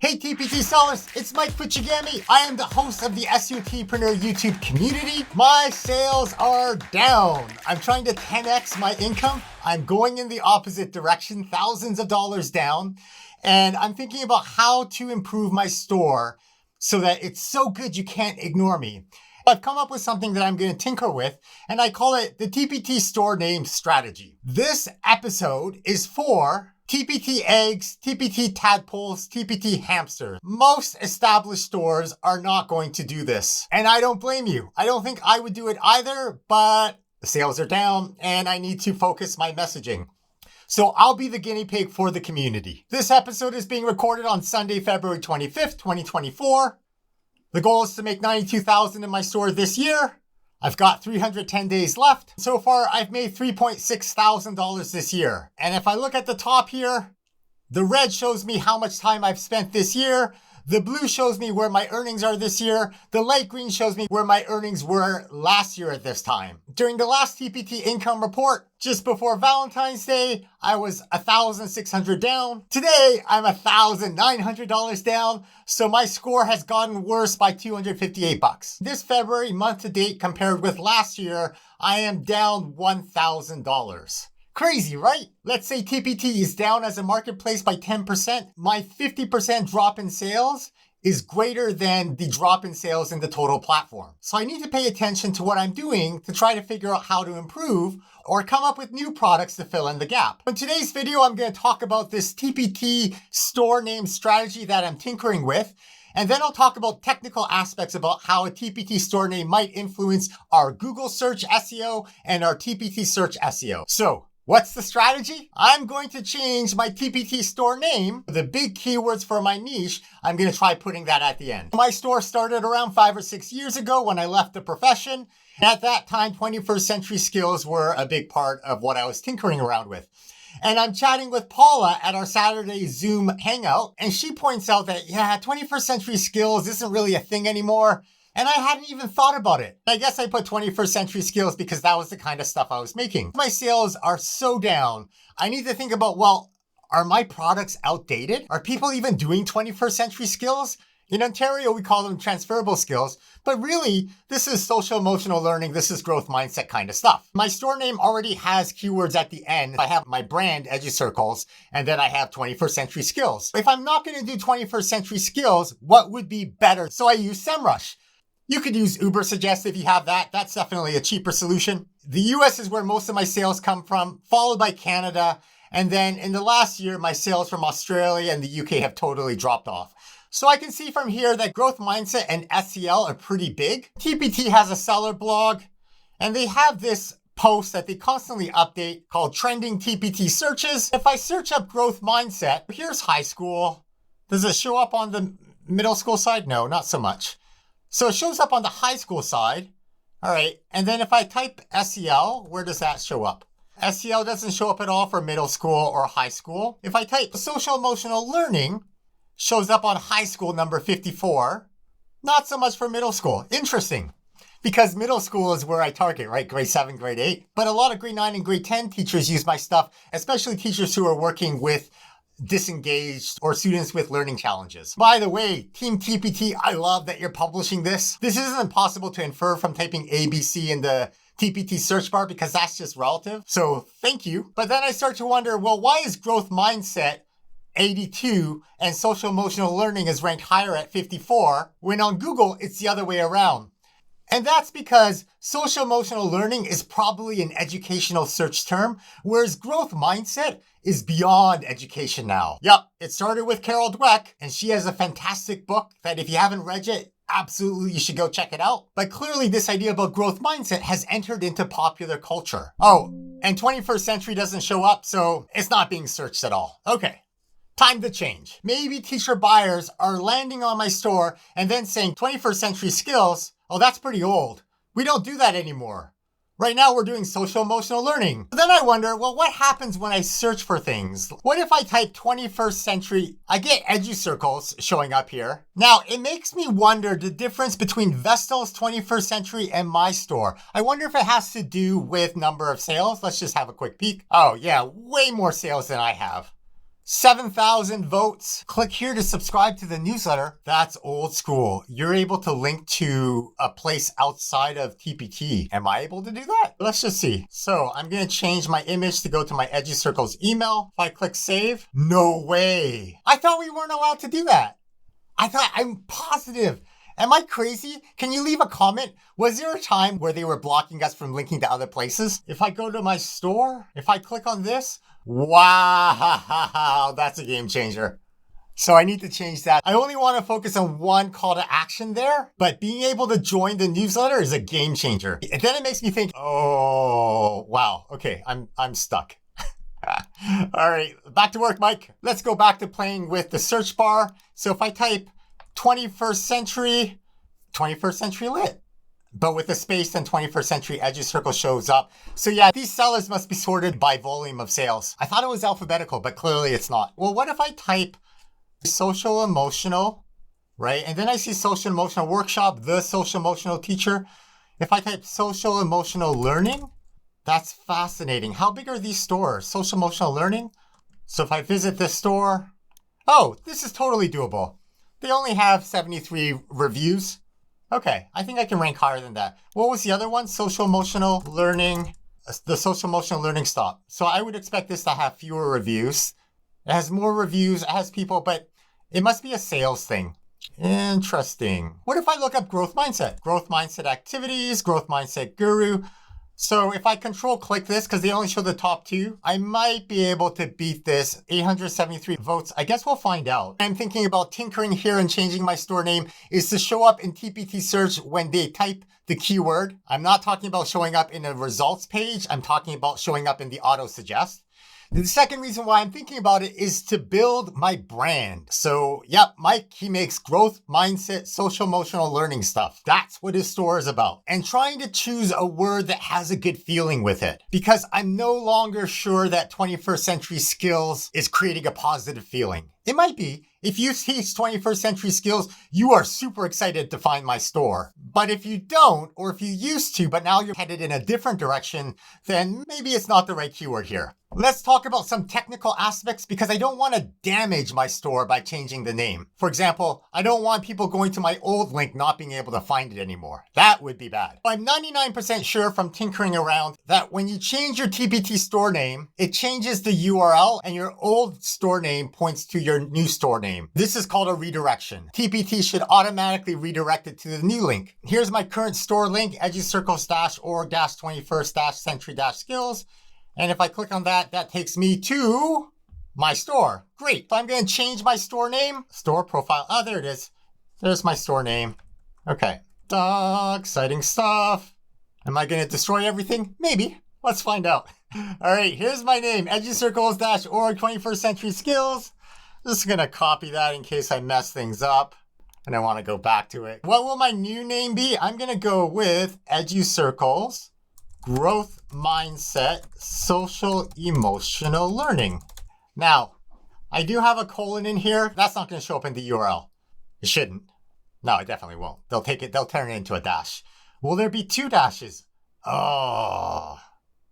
Hey TPT sellers, it's Mike Fuchigami. I am the host of the SEOTpreneur YouTube community. My sales are down. I'm trying to 10x my income. I'm going in the opposite direction, thousands of dollars down. And I'm thinking about how to improve my store so that it's so good you can't ignore me. I've come up with something that I'm going to tinker with, and I call it the TPT Store Name Strategy. This episode is for TPT eggs, TPT tadpoles, TPT hamsters. Most established stores are not going to do this. And I don't blame you. I don't think I would do it either, but the sales are down and I need to focus my messaging. So I'll be the guinea pig for the community. This episode is being recorded on Sunday, February 25th, 2024. The goal is to make $92,000 in my store this year. I've got 310 days left. So far, I've made $3.6 thousand this year. And if I look at the top here, the red shows me how much time I've spent this year. The blue shows me where my earnings are this year. The light green shows me where my earnings were last year at this time. During the last TPT income report, just before Valentine's Day, I was $1,600 down. Today, I'm $1,900 down. So my score has gotten worse by $258. This February month to date compared with last year, I am down $1,000. Crazy, right? Let's say TPT is down as a marketplace by 10%. My 50% drop in sales is greater than the drop in sales in the total platform. So I need to pay attention to what I'm doing to try to figure out how to improve or come up with new products to fill in the gap. In today's video, I'm going to talk about this TPT store name strategy that I'm tinkering with. And then I'll talk about technical aspects about how a TPT store name might influence our Google search SEO and our TPT search SEO. So what's the strategy? I'm going to change my TPT store name, the big keywords for my niche. I'm going to try putting that at the end. My store started around 5 or 6 years ago when I left the profession. At that time, 21st century skills were a big part of what I was tinkering around with. And I'm chatting with Paula at our Saturday Zoom hangout, and she points out that, 21st century skills isn't really a thing anymore. And I hadn't even thought about it. I guess I put 21st century skills because that was the kind of stuff I was making. My sales are so down. I need to think about, are my products outdated? Are people even doing 21st century skills? In Ontario, we call them transferable skills, but really, this is social emotional learning. This is growth mindset kind of stuff. My store name already has keywords at the end. I have my brand, EduCircles, and then I have 21st century skills. If I'm not going to do 21st century skills, what would be better? So I use SEMrush. You could use Ubersuggest if you have that. That's definitely a cheaper solution. The US is where most of my sales come from, followed by Canada. And then in the last year, my sales from Australia and the UK have totally dropped off. So I can see from here that growth mindset and SEL are pretty big. TPT has a seller blog, and they have this post that they constantly update called Trending TPT Searches. If I search up growth mindset, here's high school. Does it show up on the middle school side? No, not so much. So it shows up on the high school side. All right. And then if I type SEL, where does that show up? SEL doesn't show up at all for middle school or high school. If I type social emotional learning, shows up on high school number 54. Not so much for middle school. Interesting. Because middle school is where I target, right? Grade 7, grade 8. But a lot of grade 9 and grade 10 teachers use my stuff, especially teachers who are working with disengaged or students with learning challenges. By the way, Team TPT, I love that you're publishing this. This isn't possible to infer from typing ABC in the TPT search bar because that's just relative. So thank you. But then I start to wonder, why is growth mindset 82 and social emotional learning is ranked higher at 54 when on Google it's the other way around? And that's because social emotional learning is probably an educational search term, whereas growth mindset is beyond education now. Yep, it started with Carol Dweck, and she has a fantastic book that if you haven't read it, absolutely you should go check it out. But clearly this idea about growth mindset has entered into popular culture. Oh, and 21st century doesn't show up, so it's not being searched at all. Okay. Time to change. Maybe teacher buyers are landing on my store and then saying 21st century skills. Oh, that's pretty old. We don't do that anymore. Right now we're doing social emotional learning. But then I wonder, what happens when I search for things? What if I type 21st century? I get EduCircles showing up here. Now, it makes me wonder the difference between Vestal's 21st century and my store. I wonder if it has to do with number of sales. Let's just have a quick peek. Oh yeah, way more sales than I have. 7,000 votes. Click here to subscribe to the newsletter. That's old school. You're able to link to a place outside of TPT. Am I able to do that? Let's just see. So I'm going to change my image to go to my EduCircles email. If I click save, no way. I thought we weren't allowed to do that. I'm positive. Am I crazy? Can you leave a comment? Was there a time where they were blocking us from linking to other places? If I go to my store, if I click on this, wow, that's a game changer. So I need to change that. I only want to focus on one call to action there, but being able to join the newsletter is a game changer. And then it makes me think, oh, wow, okay, I'm stuck. All right, back to work, Mike. Let's go back to playing with the search bar. So if I type 21st century lit, but with a space, then 21st century EduCircle shows up. So yeah, these sellers must be sorted by volume of sales. I thought it was alphabetical, but clearly it's not. Well, what if I type social emotional, right? And then I see social emotional workshop, the social emotional teacher. If I type social emotional learning, that's fascinating. How big are these stores? Social emotional learning. So if I visit this store, oh, this is totally doable. They only have 73 reviews. Okay, I think I can rank higher than that. What was the other one? Social emotional learning, the social emotional learning stop. So I would expect this to have fewer reviews. It has more reviews, it has people, but it must be a sales thing. Interesting. What if I look up growth mindset? Growth mindset activities, growth mindset guru. So if I control click this, because they only show the top two, I might be able to beat this. 873 votes. I guess we'll find out. I'm thinking about tinkering here and changing my store name is to show up in TPT search when they type the keyword. I'm not talking about showing up in a results page. I'm talking about showing up in the auto suggest. The second reason why I'm thinking about it is to build my brand. So, yep, Mike, he makes growth mindset, social emotional learning stuff. That's what his store is about. And trying to choose a word that has a good feeling with it. Because I'm no longer sure that 21st century skills is creating a positive feeling. It might be. If you teach 21st century skills, you are super excited to find my store. But if you don't, or if you used to, but now you're headed in a different direction, then maybe it's not the right keyword here. Let's talk about some technical aspects because I don't want to damage my store by changing the name. For example, I don't want people going to my old link not being able to find it anymore. That would be bad. I'm 99% sure from tinkering around that when you change your TPT store name, it changes the URL and your old store name points to your new store name. This is called a redirection. TPT should automatically redirect it to the new link. Here's my current store link, educircles-org-21st-century-skills. And if I click on that, that takes me to my store. Great. So I'm going to change my store name, store profile. Oh, there it is. There's my store name. Okay. Exciting stuff. Am I going to destroy everything? Maybe. Let's find out. All right. Here's my name, educircles-org-21st-century-skills. Just going to copy that in case I mess things up. And I want to go back to it. What will my new name be? I'm going to go with EduCircles. Growth mindset, social emotional learning. Now, I do have a colon in here. That's not going to show up in the URL. It shouldn't. No, it definitely won't. They'll turn it into a dash. Will there be two dashes? Oh,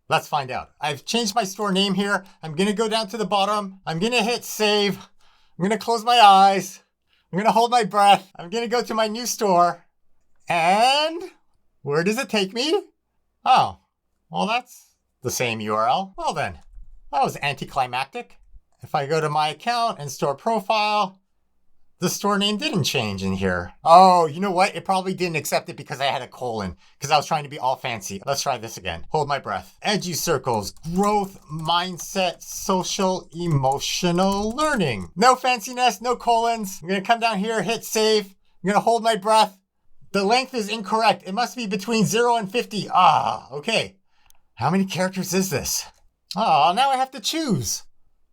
let's find out. I've changed my store name here. I'm going to go down to the bottom. I'm going to hit save. I'm going to close my eyes. I'm going to hold my breath. I'm going to go to my new store. And where does it take me? Oh. Well, that's the same URL. Well then, that was anticlimactic. If I go to my account and store profile, the store name didn't change in here. Oh, you know what? It probably didn't accept it because I had a colon, because I was trying to be all fancy. Let's try this again. Hold my breath. EduCircles, growth, mindset, social, emotional learning. No fanciness, no colons. I'm going to come down here, hit save. I'm going to hold my breath. The length is incorrect. It must be between 0 and 50. Ah, okay. How many characters is this? Oh, now I have to choose.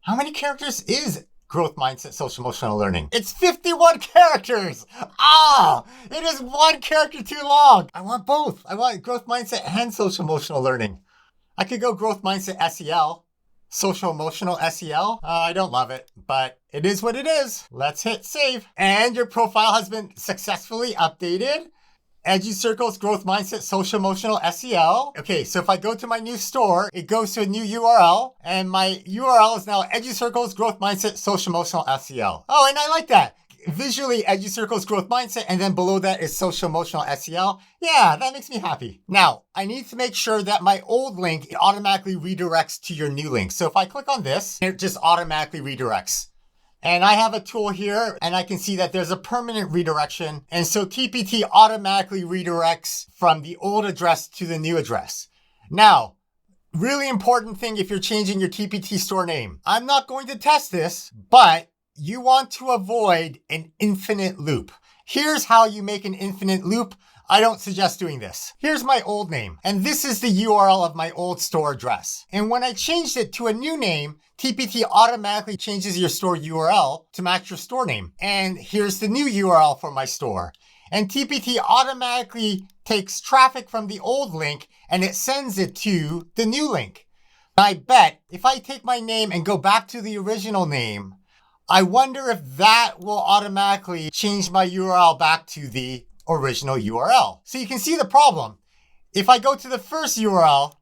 How many characters is growth mindset, social emotional learning? It's 51 characters. Ah, it is one character too long. I want both. I want growth mindset and social emotional learning. I could go growth mindset SEL, social emotional SEL. I don't love it, but it is what it is. Let's hit save. And your profile has been successfully updated. Edgy Circles, Growth Mindset, Social Emotional SEO. Okay, so if I go to my new store, it goes to a new URL, and my URL is now Edgy Circles, Growth Mindset, Social Emotional SEO. Oh, and I like that. Visually, Edgy Circles, Growth Mindset, and then below that is Social Emotional SEO. Yeah, that makes me happy. Now, I need to make sure that my old link automatically redirects to your new link. So if I click on this, it just automatically redirects. And I have a tool here, and I can see that there's a permanent redirection. And so TPT automatically redirects from the old address to the new address. Now, really important thing if you're changing your TPT store name. I'm not going to test this, but you want to avoid an infinite loop. Here's how you make an infinite loop. I don't suggest doing this. Here's my old name, and this is the URL of my old store address. And when I changed it to a new name, TPT automatically changes your store URL to match your store name. And here's the new URL for my store. And TPT automatically takes traffic from the old link and it sends it to the new link. I bet if I take my name and go back to the original name, I wonder if that will automatically change my URL back to the original URL. So you can see the problem. If I go to the first URL,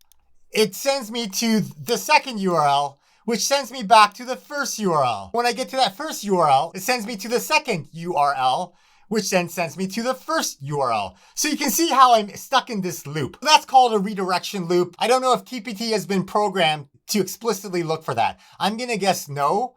it sends me to the second URL, which sends me back to the first URL. When I get to that first URL, it sends me to the second URL, which then sends me to the first URL. So you can see how I'm stuck in this loop. That's called a redirection loop. I don't know if TPT has been programmed to explicitly look for that. I'm gonna guess no.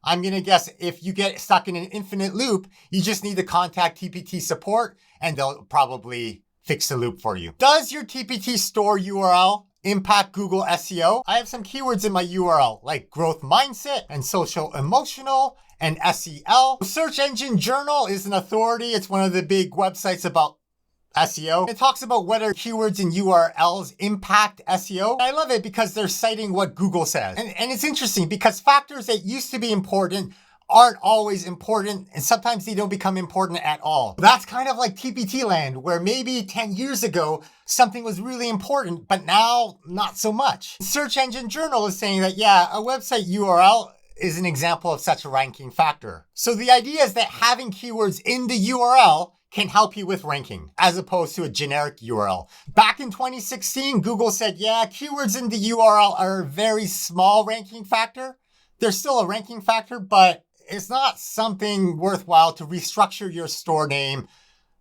I'm gonna guess if you get stuck in an infinite loop, you just need to contact TPT support and they'll probably fix the loop for you. Does your TPT store URL impact Google SEO? I have some keywords in my URL like growth mindset and social emotional and SEL. Search Engine Journal is an authority. It's one of the big websites about SEO. It talks about whether keywords and URLs impact SEO. I love it because they're citing what Google says. And it's interesting because factors that used to be important aren't always important, and sometimes they don't become important at all. That's kind of like TPT land, where maybe 10 years ago, something was really important, but now not so much. Search Engine Journal is saying that, yeah, a website URL is an example of such a ranking factor. So the idea is that having keywords in the URL can help you with ranking, as opposed to a generic URL. Back in 2016, Google said, yeah, keywords in the URL are a very small ranking factor. They're still a ranking factor, but it's not something worthwhile to restructure your store name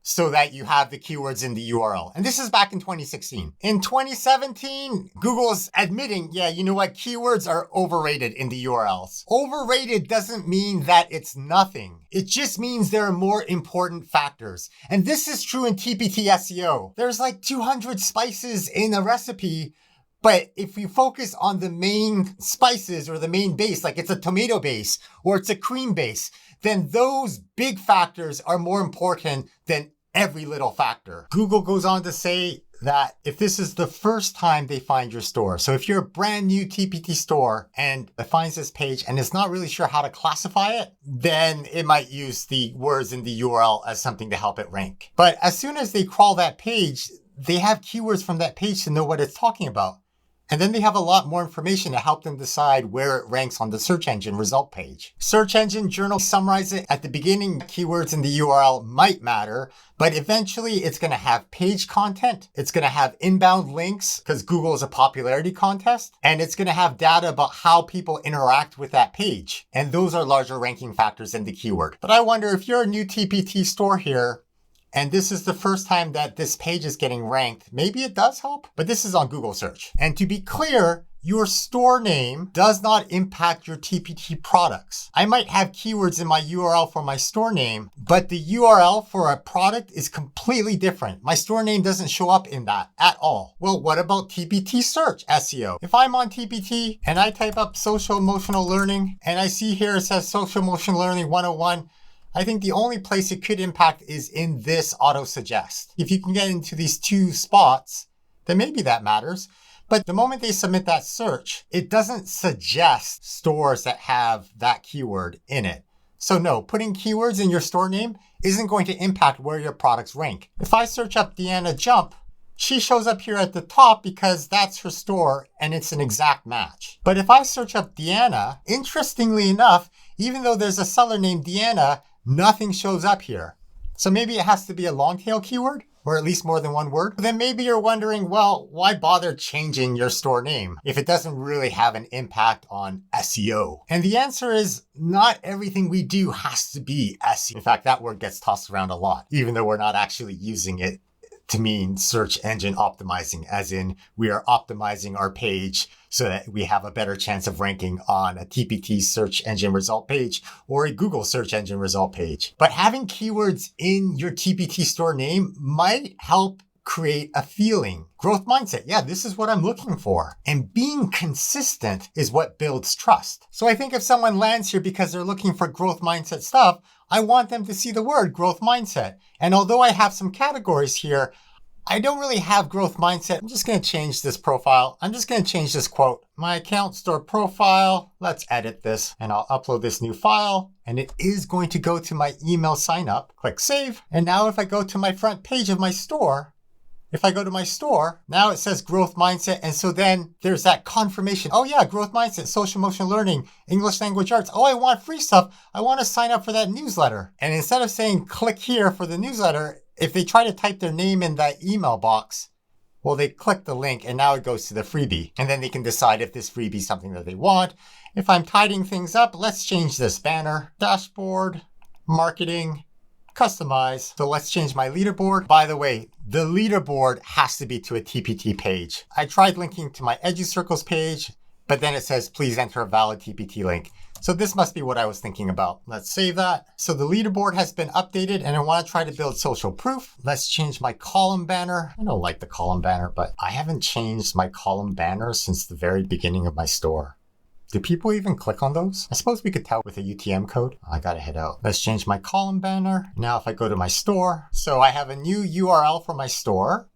so that you have the keywords in the URL. And this is back in 2016. In 2017, Google's admitting, yeah, you know what? Keywords are overrated in the URLs. Overrated doesn't mean that it's nothing. It just means there are more important factors. And this is true in TPT SEO. There's like 200 spices in a recipe, but if you focus on the main spices or the main base, like it's a tomato base or it's a cream base, then those big factors are more important than every little factor. Google goes on to say that if this is the first time they find your store, so if you're a brand new TPT store and it finds this page and it's not really sure how to classify it, then it might use the words in the URL as something to help it rank. But as soon as they crawl that page, they have keywords from that page to know what it's talking about. And then they have a lot more information to help them decide where it ranks on the search engine result page. Search Engine Journal summarizes it at the beginning. Keywords in the URL might matter, but eventually it's going to have page content. It's going to have inbound links because Google is a popularity contest. And it's going to have data about how people interact with that page. And those are larger ranking factors than the keyword. But I wonder if you're a new TPT store here, and this is the first time that this page is getting ranked, maybe it does help, but this is on Google search. And to be clear, your store name does not impact your TPT products. I might have keywords in my URL for my store name, but the URL for a product is completely different. My store name doesn't show up in that at all. Well, what about TPT Search SEO? If I'm on TPT and I type up social emotional learning and I see here it says social emotional learning 101, I think the only place it could impact is in this auto suggest. If you can get into these two spots, then maybe that matters. But the moment they submit that search, it doesn't suggest stores that have that keyword in it. So no, putting keywords in your store name isn't going to impact where your products rank. If I search up Deanna Jump, she shows up here at the top because that's her store and it's an exact match. But if I search up Deanna, interestingly enough, even though there's a seller named Deanna, nothing shows up here. So maybe it has to be a long tail keyword. or at least more than one word, then maybe you're wondering, well, why bother changing your store name if it doesn't really have an impact on SEO? And the answer is not everything we do has to be SEO. In fact, that word gets tossed around a lot, even though we're not actually using it to mean search engine optimizing, as in we are optimizing our page so that we have a better chance of ranking on a TPT search engine result page or a Google search engine result page. But having keywords in your TPT store name might help create a feeling. Growth mindset. Yeah, this is what I'm looking for. And being consistent is what builds trust. So I think if someone lands here because they're looking for growth mindset stuff, I want them to see the word growth mindset. And although I have some categories here, I don't really have growth mindset. I'm just going to change this profile. I'm just going to change this quote. My account store profile. Let's edit this and I'll upload this new file. And it is going to go to my email sign up. Click save. And now if I go to my front page of my store, if I go to my store, now it says growth mindset. And so then there's that confirmation. Oh yeah, growth mindset, social emotional learning, English language arts. Oh, I want free stuff. I want to sign up for that newsletter. And instead of saying click here for the newsletter, if they try to type their name in that email box, well, they click the link and now it goes to the freebie. And then they can decide if this freebie is something that they want. If I'm tidying things up, let's change this banner, dashboard, marketing, customize. So let's change my leaderboard. By the way, the leaderboard has to be to a TPT page. I tried linking to my EduCircles page, but then it says, please enter a valid TPT link. So this must be what I was thinking about. Let's save that. So the leaderboard has been updated and I want to try to build social proof. Let's change my column banner. I don't like the column banner, but I haven't changed my column banner since the very beginning of my store. Do people even click on those? I suppose we could tell with a UTM code. I gotta head out. Let's change my column banner. Now if I go to my store, so I have a new URL for my store.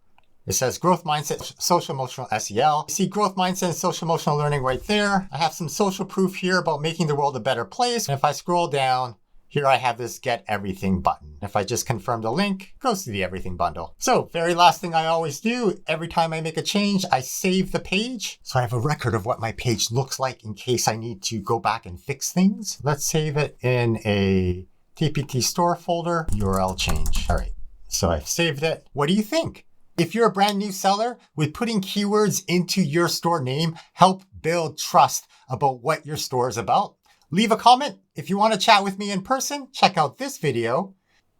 It says growth mindset, social emotional SEL. You see growth mindset and social emotional learning right there. I have some social proof here about making the world a better place. And if I scroll down, here I have this get everything button. If I just confirm the link, it goes to the everything bundle. So very last thing I always do, every time I make a change, I save the page. So I have a record of what my page looks like in case I need to go back and fix things. Let's save it in a TPT store folder, URL change. All right, so I've saved it. What do you think? If you're a brand new seller, would putting keywords into your store name help build trust about what your store is about? Leave a comment. If you want to chat with me in person, check out this video.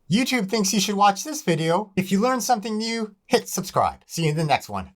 YouTube thinks you should watch this video. If you learned something new, hit subscribe. See you in the next one.